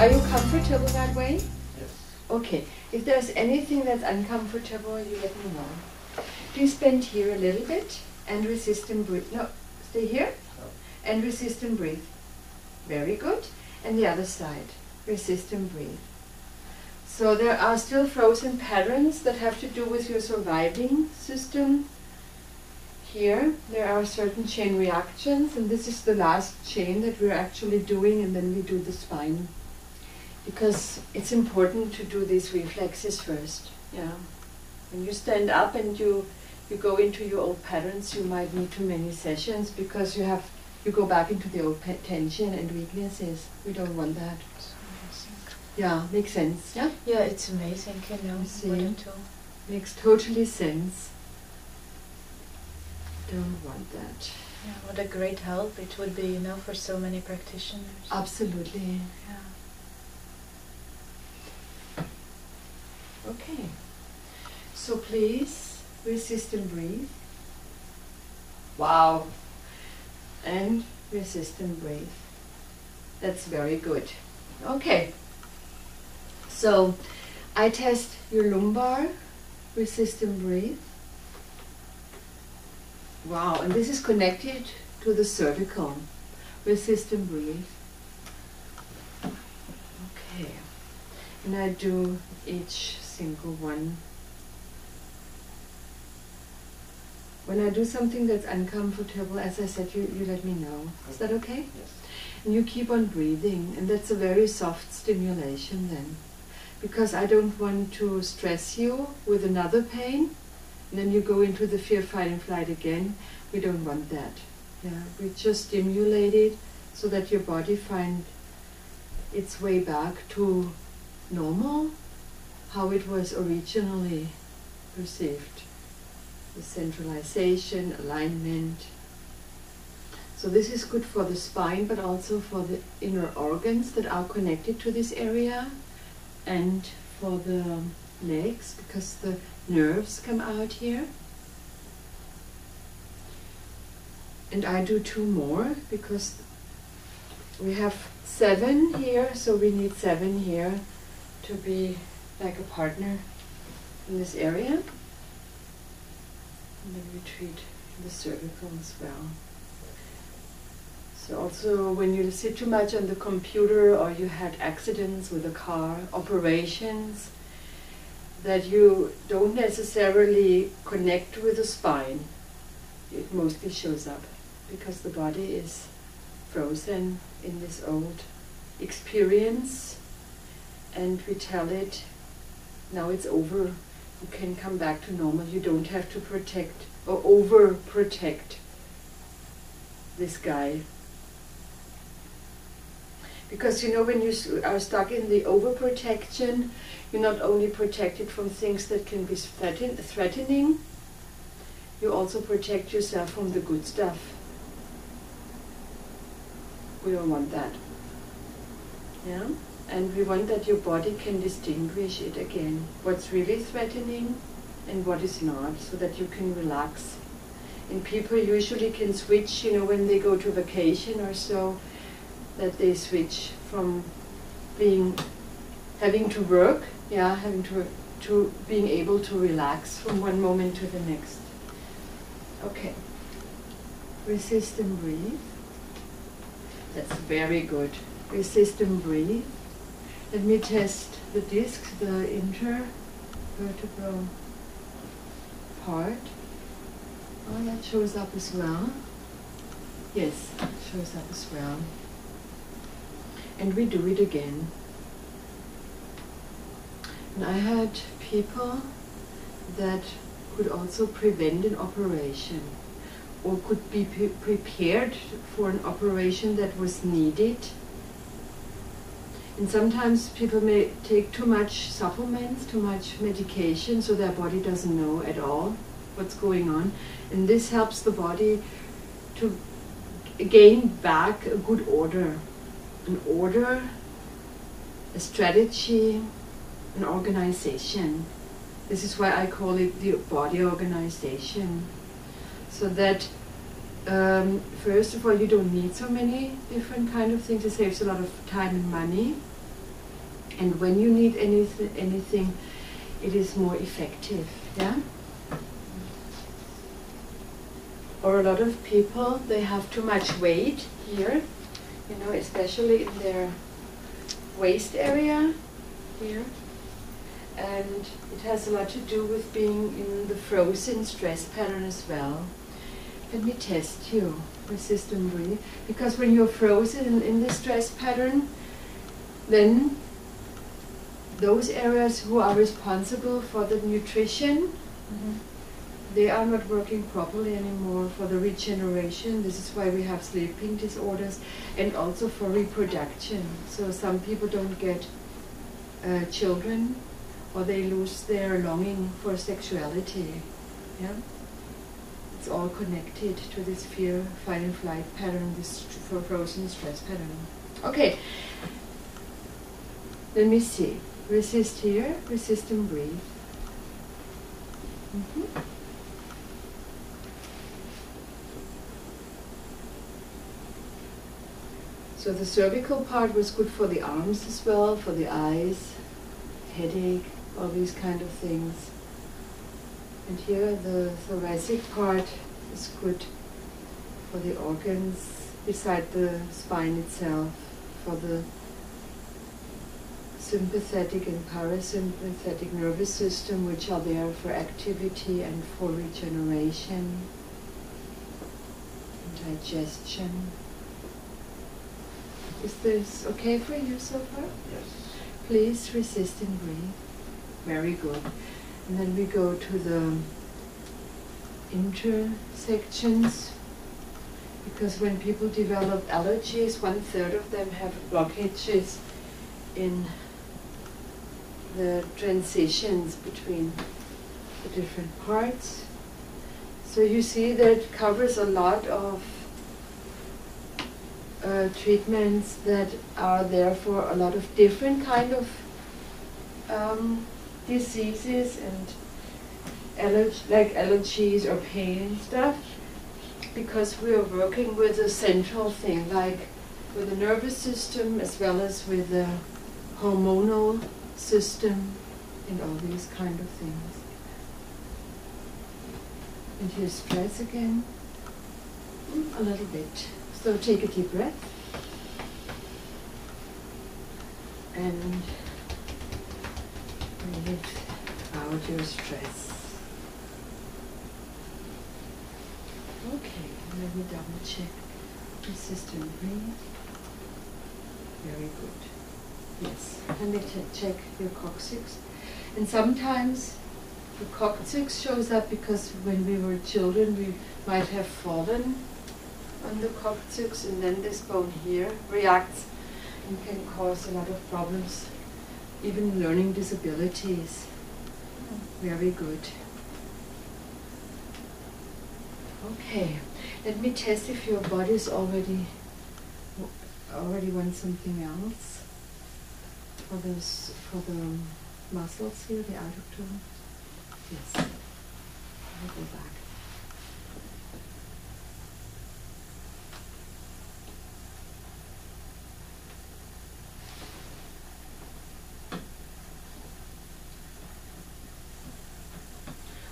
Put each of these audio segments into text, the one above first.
Are you comfortable that way? Yes. Okay. If there's anything that's uncomfortable, you let me know. Please bend here a little bit and resist and breathe. No, stay here and resist and breathe. Very good. And the other side. Resist and breathe. So there are still frozen patterns that have to do with your surviving system. Here there are certain chain reactions, and this is the last chain that we're actually doing, and then we do the spine. Because it's important to do these reflexes first. Yeah. When you stand up and you go into your old patterns, you might need too many sessions because you go back into the old tension and weaknesses. We don't want that. Yeah, makes sense. Yeah. Yeah, it's amazing. You know, makes totally sense. Don't want that. Yeah, what a great help it would be, you know, for so many practitioners. Absolutely. Yeah. Okay. So please resist and breathe. Wow. And resist and breathe. That's very good. Okay. So I test your lumbar, resist and breathe. Wow, and this is connected to the cervical. Resist and breathe. Okay. And I do each single one. When I do something that's uncomfortable, as I said, you let me know. Is that okay? Yes. And you keep on breathing, and that's a very soft stimulation then. Because I don't want to stress you with another pain, and then you go into the fear, fight and flight again. We don't want that. Yeah, we just stimulate it so that your body finds its way back to normal, how it was originally perceived. The centralization, alignment. So this is good for the spine, but also for the inner organs that are connected to this area, and for the legs, because the nerves come out here. And I do 2 more, because we have 7 here, so we need 7 here to be like a partner in this area. And then we treat the cervical as well. So also when you sit too much on the computer, or you had accidents with a car, operations, that you don't necessarily connect with the spine, it mostly shows up because the body is frozen in this old experience, and we tell it, now it's over, you can come back to normal, you don't have to protect or overprotect this guy. Because you know, when you are stuck in the overprotection, you're not only protected from things that can be threatening, you also protect yourself from the good stuff. We don't want that. Yeah? And we want that your body can distinguish it again, what's really threatening and what is not, so that you can relax. And people usually can switch, you know, when they go to vacation or so, that they switch from having to work, yeah, having to being able to relax from one moment to the next. Okay. Resist and breathe. That's very good. Resist and breathe. Let me test the disc, the intervertebral part. Oh, that shows up as well. Yes, it shows up as well. And we do it again. And I had people that could also prevent an operation, or could be prepared for an operation that was needed. And sometimes people may take too much supplements, too much medication, so their body doesn't know at all what's going on. And this helps the body to gain back a good order. An order, a strategy, an organization. This is why I call it the body organization. So that first of all, you don't need so many different kind of things. It saves a lot of time and money. And when you need anything, it is more effective, yeah? Or a lot of people, they have too much weight here, you know, especially in their waist area here. And it has a lot to do with being in the frozen stress pattern as well. Let me test you, resistant breathe. Because when you're frozen in the stress pattern, then those areas who are responsible for the nutrition, they are not working properly anymore for the regeneration. This is why we have sleeping disorders, and also for reproduction. So some people don't get children, or they lose their longing for sexuality. Yeah, it's all connected to this fear, fight and flight pattern, this frozen stress pattern. Okay, let me see. Resist here, resist and breathe. So the cervical part was good for the arms as well, for the eyes, headache, all these kind of things. And here the thoracic part is good for the organs, beside the spine itself, for the sympathetic and parasympathetic nervous system, which are there for activity and for regeneration and digestion. Is this okay for you so far? Yes. Please resist and breathe. Very good. And then we go to the intersections, because when people develop allergies, 1/3 of them have blockages in the transitions between the different parts. So you see that covers a lot of treatments that are there for a lot of different kind of diseases and like allergies or pain and stuff, because we are working with a central thing, like with the nervous system as well as with the hormonal system and all these kind of things. And here's stress again, a little bit. So take a deep breath and breathe out your stress. Okay, let me double check. Resistant breathe. Very good. Yes, and then check your coccyx. And sometimes the coccyx shows up because when we were children we might have fallen on the coccyx, and then this bone here reacts and can cause a lot of problems, even learning disabilities. Very good. Okay, let me test if your body's already wants something else for the muscles here, the adductor. Yes. I'll go back.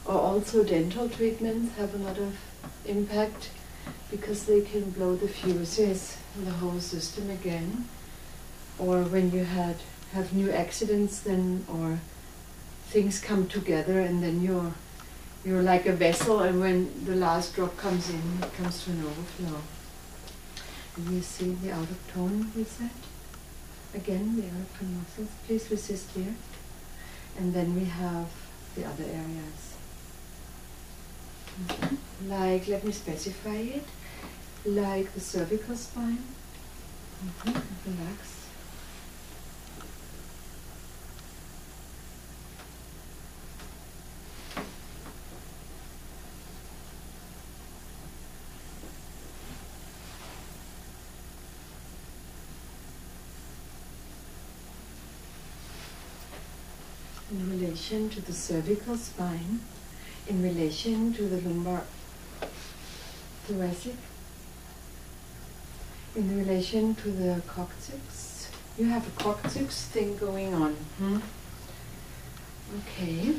Or also dental treatments have a lot of impact, because they can blow the fuses in the whole system again. Or when you have new accidents, then, or things come together, and then you're like a vessel, and when the last drop comes in, it comes to an overflow. And you see the out of tone reset. Again, the out muscles. Please resist here. And then we have the other areas. Like, let me specify it, like the cervical spine. Relax. In relation to the cervical spine, in relation to the lumbar thoracic, in relation to the coccyx, You have a coccyx thing going on. Okay.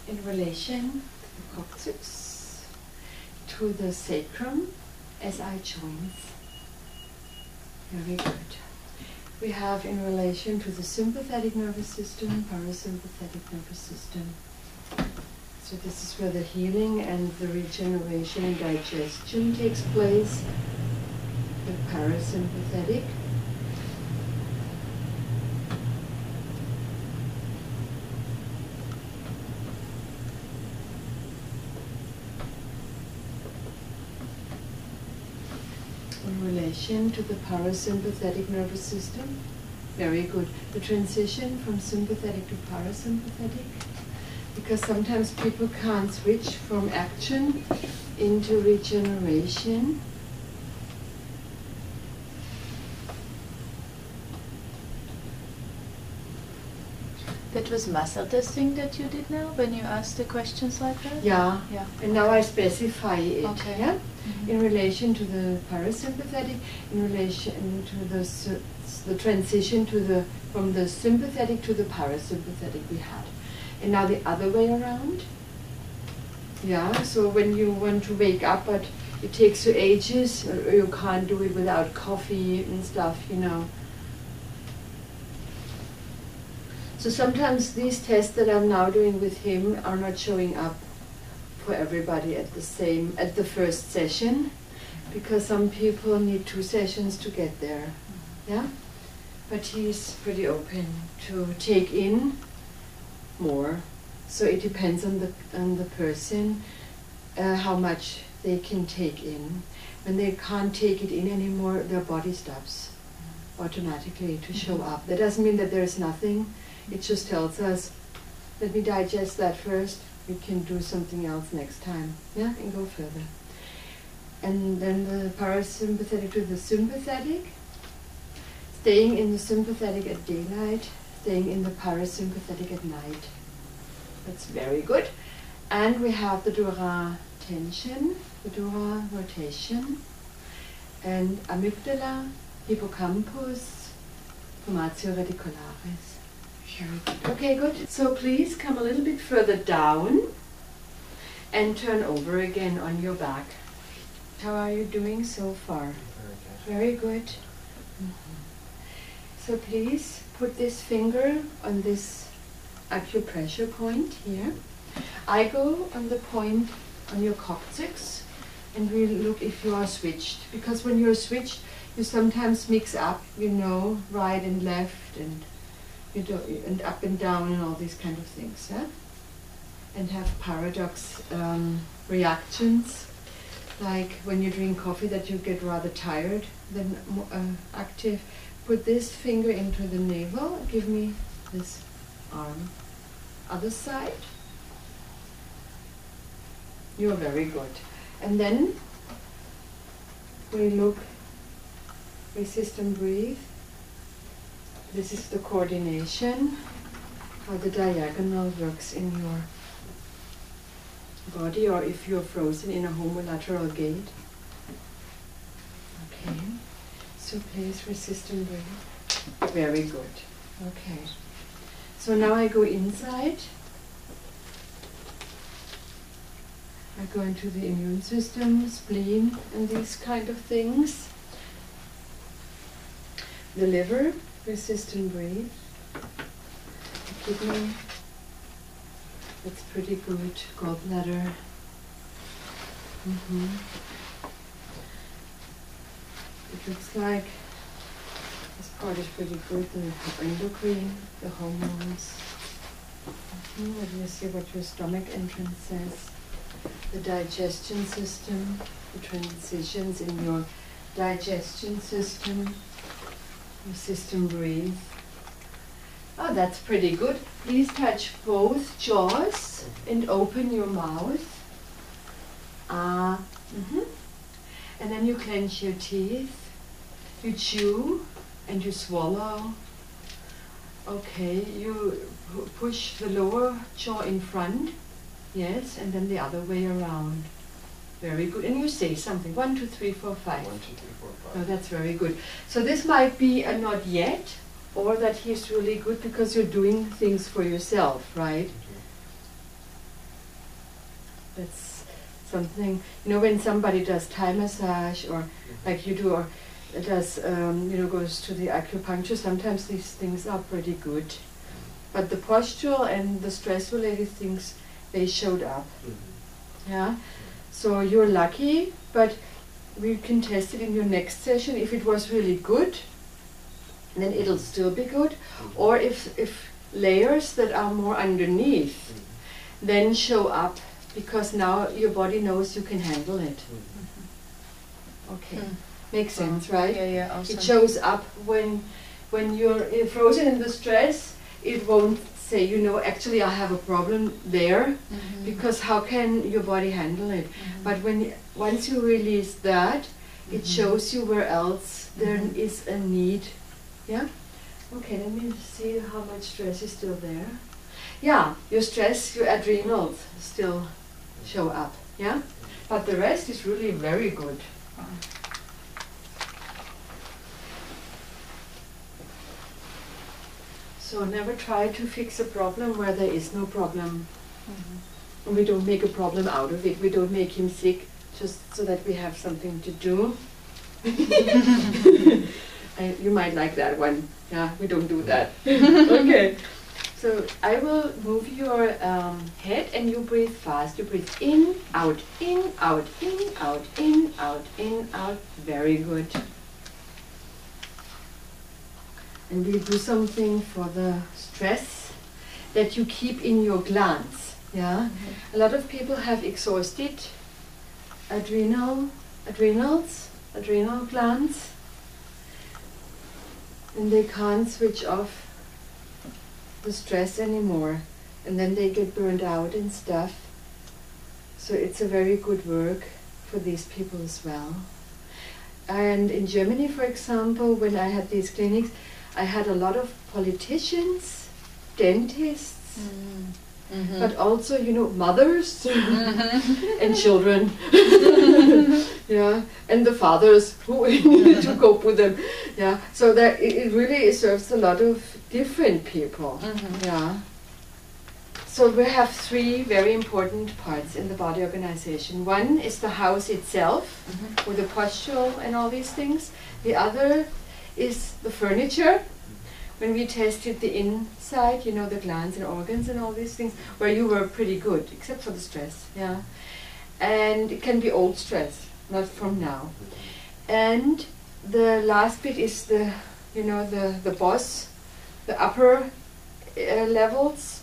In relation to the coccyx, to the sacrum, SI joints. Very good. We have in relation to the sympathetic nervous system, parasympathetic nervous system. So this is where the healing and the regeneration and digestion takes place. The parasympathetic. In relation to the parasympathetic nervous system. Very good. The transition from sympathetic to parasympathetic. Because sometimes people can't switch from action into regeneration. That was muscle testing that you did now when you asked the questions like that? Yeah. Yeah. And now I specify it. Okay. Yeah? Mm-hmm. In relation to the parasympathetic, in relation to the transition to from the sympathetic to the parasympathetic we had. And now the other way around. Yeah, so when you want to wake up, but it takes you ages, or you can't do it without coffee and stuff, you know. So sometimes these tests that I'm now doing with him are not showing up for everybody at the first session, because some people need 2 sessions to get there. Yeah? But he's pretty open to take in more. So it depends on the person, how much they can take in. When they can't take it in anymore, their body stops automatically to show up. That doesn't mean that there's nothing. It just tells us, let me digest that first. We can do something else next time. Yeah, and go further. And then the parasympathetic to the sympathetic. Staying in the sympathetic at daylight, staying in the parasympathetic at night. That's very good. And we have the dura tension, the dura rotation, and amygdala, hippocampus, formatio reticularis. Very good. Okay, good. So please come a little bit further down and turn over again on your back. How are you doing so far? Very good. Mm-hmm. So please put this finger on this acupressure point here. I go on the point on your coccyx and we look if you are switched. Because when you're switched, you sometimes mix up, you know, right and left and and up and down and all these kind of things, yeah? And have paradox reactions, like when you drink coffee that you get rather tired, then active. Put this finger into the navel, give me this arm. Other side. You're very good. And then we look, resist and breathe. This is the coordination, how the diagonal works in your body, or if you're frozen in a homolateral gait. Okay, so please resist and breathe. Very good. Okay, so now I go inside. I go into the immune system, spleen, and these kind of things. The liver. Resist and breathe. The kidney, that's pretty good. Gallbladder. It looks like this part is pretty good. The endocrine, the hormones. What do you see what your stomach entrance says? The digestion system, the transitions in your digestion system. Resist and breathe. Oh, that's pretty good. Please touch both jaws and open your mouth. And then you clench your teeth. You chew and you swallow Okay, you push the lower jaw in front, yes, and then the other way around. Very good. And you say something. 1, 2, 3, 4, 5. 1, 2, 3, 4, 5. Oh, that's very good. So this might be a not yet, or that he's really good because you're doing things for yourself, right? That's something, you know, when somebody does Thai massage, or like you do, or does, you know, goes to the acupuncture, sometimes these things are pretty good. But the postural and the stress-related things, they showed up. Yeah? So you're lucky, but we can test it in your next session. If it was really good, then it'll still be good. Or if layers that are more underneath then show up, because now your body knows you can handle it. Okay, makes sense, right? Yeah, yeah, awesome. It shows up when you're frozen in the stress. It won't say, you know, actually I have a problem there, because how can your body handle it? But once you release that, it shows you where else there is a need. Yeah? Okay, let me see how much stress is still there. Yeah, your stress, your adrenals still show up. Yeah? But the rest is really very good. So never try to fix a problem where there is no problem. And we don't make a problem out of it. We don't make him sick just so that we have something to do. You might like that one. Yeah, we don't do that. Okay. So I will move your head and you breathe fast. You breathe in, out, in, out, in, out, in, out, in, out. Very good. And we'll do something for the stress that you keep in your glands. Yeah, a lot of people have exhausted adrenal glands, and they can't switch off the stress anymore, and then they get burned out and stuff. So it's a very good work for these people as well. And in Germany, for example, when I had these clinics, I had a lot of politicians, dentists, but also, you know, mothers and children. Yeah, and the fathers who needed to cope with them. Yeah, so that it really serves a lot of different people. Yeah. So we have 3 very important parts in the body organization. One is the house itself, with the postural and all these things. The other is the furniture. When we tested the inside, you know, the glands and organs and all these things, where you were pretty good, except for the stress, yeah. And it can be old stress, not from now. And the last bit is the, you know, the boss, the upper levels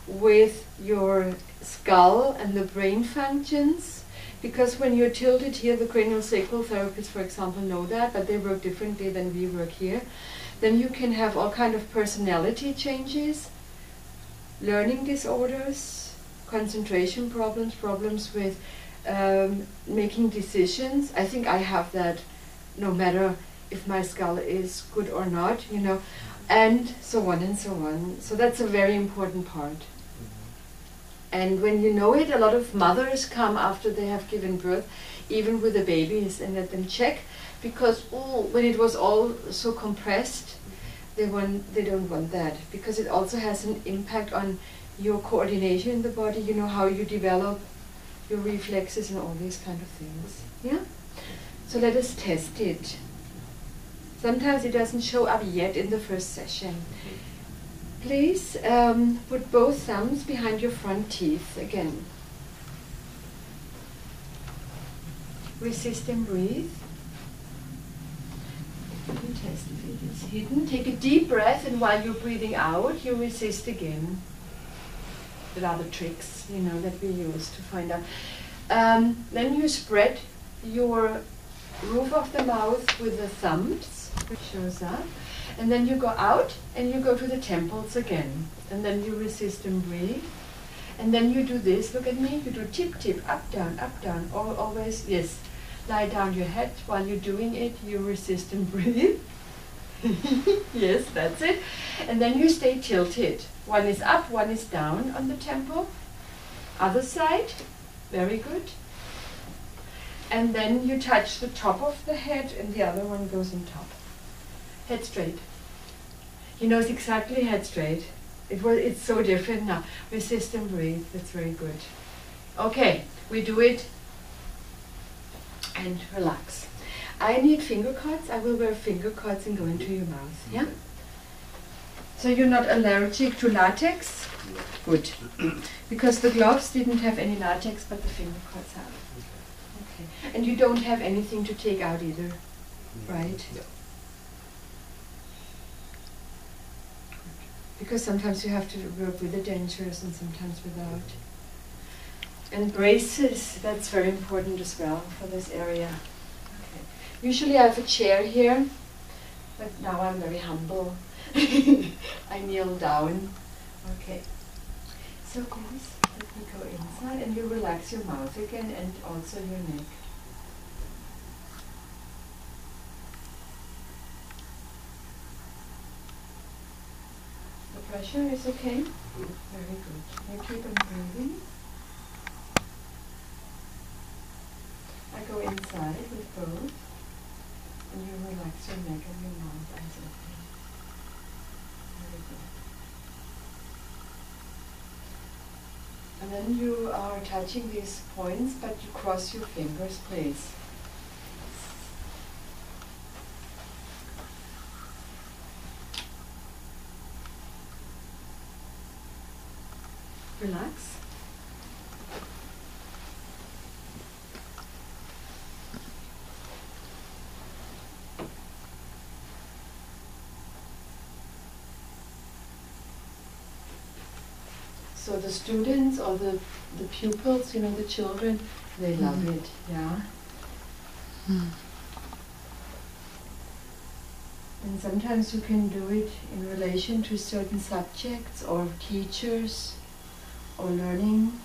with your skull and the brain functions. Because when you're tilted here, the cranial sacral therapists, for example, know that, but they work differently than we work here. Then you can have all kind of personality changes, learning disorders, concentration problems, problems with making decisions. I think I have that no matter if my skull is good or not, you know, and so on and so on. So that's a very important part. And when you know it, a lot of mothers come after they have given birth, even with the babies, and let them check, because when it was all so compressed, they don't want that, because it also has an impact on your coordination in the body, you know, how you develop your reflexes and all these kind of things. Yeah? So let us test it. Sometimes it doesn't show up yet in the first session. Please put both thumbs behind your front teeth again. Resist and breathe. Let me test if it is hidden. Take a deep breath, and while you're breathing out, you resist again. There are the tricks, you know, that we use to find out. Then you spread your roof of the mouth with the thumbs, which shows up. And then you go out and you go to the temples again. And then you resist and breathe. And then you do this, look at me, you do tip, tip, up, down, always, yes. Lie down your head while you're doing it, you resist and breathe. Yes, that's it. And then you stay tilted. One is up, one is down on the temple. Other side. Very good. And then you touch the top of the head and the other one goes on top. Head straight. He knows exactly head straight. It's so different now. Resist and breathe. That's very good. Okay, we do it and relax. I need finger cuts. I will wear finger cuts and go into your mouth. Yeah? So you're not allergic to latex? Good. Because the gloves didn't have any latex, but the finger cuts have. Okay. And you don't have anything to take out either, right? Yeah. Because sometimes you have to work with the dentures and sometimes without. And braces, that's very important as well for this area. Okay. Usually I have a chair here, but now I'm very humble. I kneel down. Okay. So please, let me go inside and you relax your mouth again and also your neck. The pressure is okay? Very good. You keep on breathing. I go inside with both and you relax your neck and your mouth eyes open. Very good. And then you are touching these points, but you cross your fingers, please. Relax. So the students or the pupils, you know, the children, they love it, yeah. And sometimes you can do it in relation to certain subjects or teachers or learning,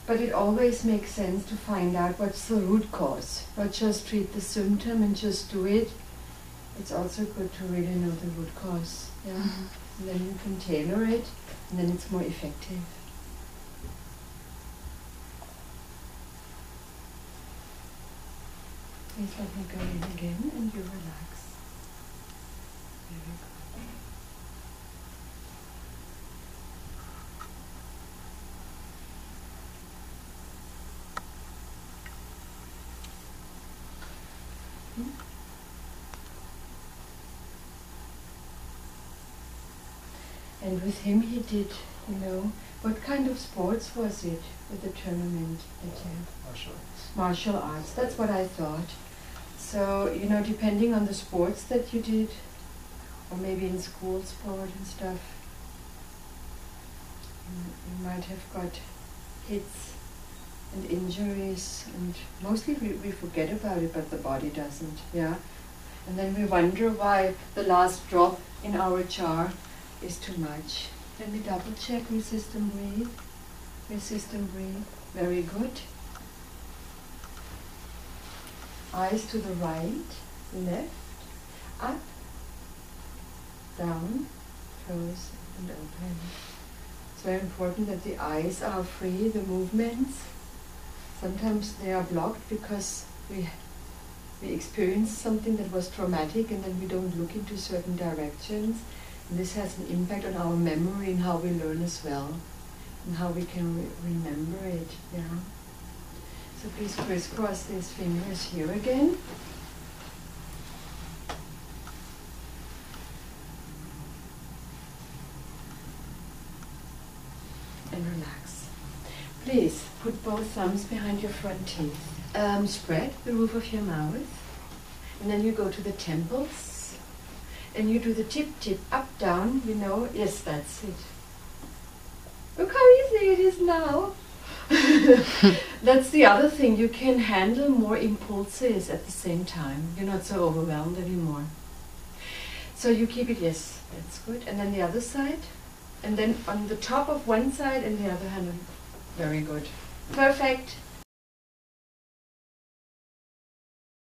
but it always makes sense to find out what's the root cause, not just treat the symptom and just do it. It's also good to really know the root cause, yeah. And then you can tailor it, and then it's more effective. Please let me go in again and you relax. Very good. And with him he did, you know, what kind of sports was it with the tournament that you had? Martial arts. Martial arts, that's what I thought. So, you know, depending on the sports that you did, or maybe in school sport and stuff, you might have got hits and injuries, and mostly we forget about it, but the body doesn't, yeah? And then we wonder why the last drop in our jar is too much. Let me double check, resist and breathe. Resist and breathe, very good. Eyes to the right, left, up, down, close and open. It's very important that the eyes are free, the movements. Sometimes they are blocked because we experience something that was traumatic and then we don't look into certain directions. And this has an impact on our memory and how we learn as well, and how we can remember it, yeah. So please crisscross these fingers here again. And relax. Please put both thumbs behind your front teeth. Spread the roof of your mouth. And then you go to the temples. And you do the tip, up, down, you know. Yes, that's it. Look how easy it is now. That's the other thing. You can handle more impulses at the same time. You're not so overwhelmed anymore. So you keep it, yes, that's good. And then the other side. And then on the top of one side and the other hand. Very good. Perfect.